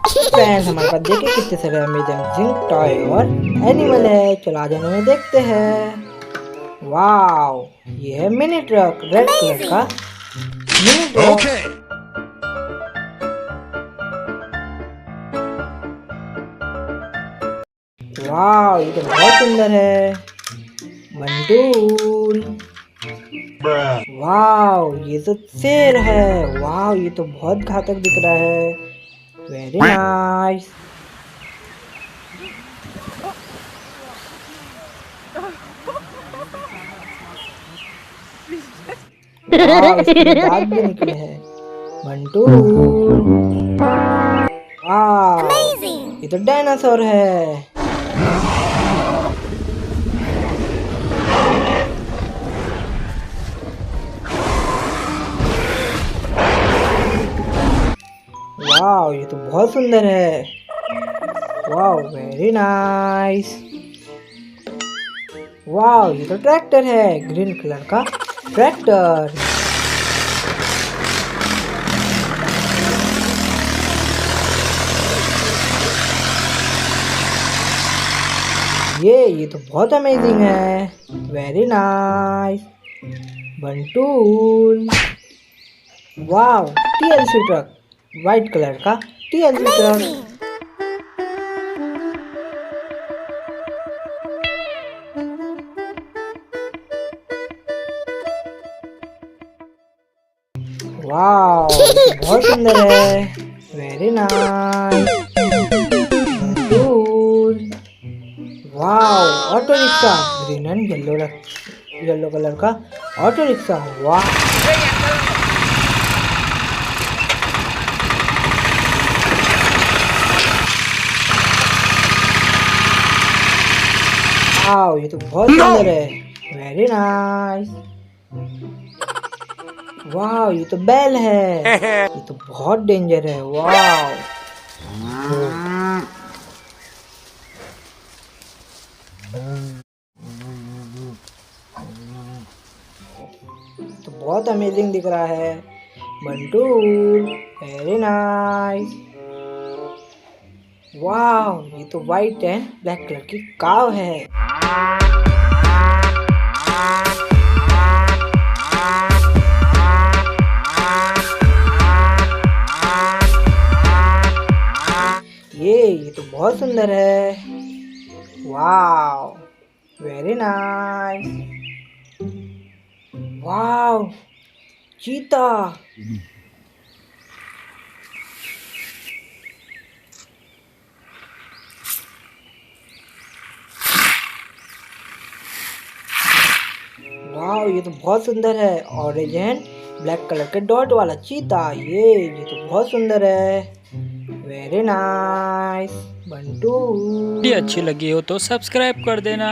Friends हमारे पास देखिए कितने सारे अमेजिंग टॉय और एनिमल है। चलो आज हमें देखते हैं। वाओ, ये है मिनी ट्रक, रेड कलर का मिनी ट्रक। वाओ, ये तो बहुत सुंदर है। बंडूल। वाओ, ये तो शेर है। वाओ, ये तो बहुत घातक दिख रहा है। Very nice. वाओ, इसके दांत भी निकले हैं। बंटूल। वाओ, ये तो डायनासोर है। वाओ, ये तो बहुत सुंदर है। Wow, very nice. वाओ, ये तो ट्रैक्टर है, ग्रीन कलर का ट्रैक्टर। ये तो बहुत अमेजिंग है। Very nice. बंटूल। Wow, TLC truck, white colour का टीएलसी ट्रक। वाओ, बहुत सुंदर है। Very nice. Wow, auto rickshaw, green and yellow colour का ऑटो रिक्शा। वाह, वाओ, ये तो बहुत सुंदर है। Very nice. वाओ, ये तो बैल है। ये तो बहुत डेंजर है। वाओ, तो बहुत अमेजिंग दिख रहा है। Bantu, very nice. वाओ, ये तो व्हाइट एंड ब्लैक कलर की काव है। ये तो बहुत सुंदर है। Wow, very nice. वाओ, चीता। वाओ, ये तो बहुत सुंदर है। ऑरेंज एंड ब्लैक कलर के डॉट वाला चीता। ये तो बहुत सुंदर है। Very nice. बंटू, अच्छी लगी हो तो सब्सक्राइब कर देना।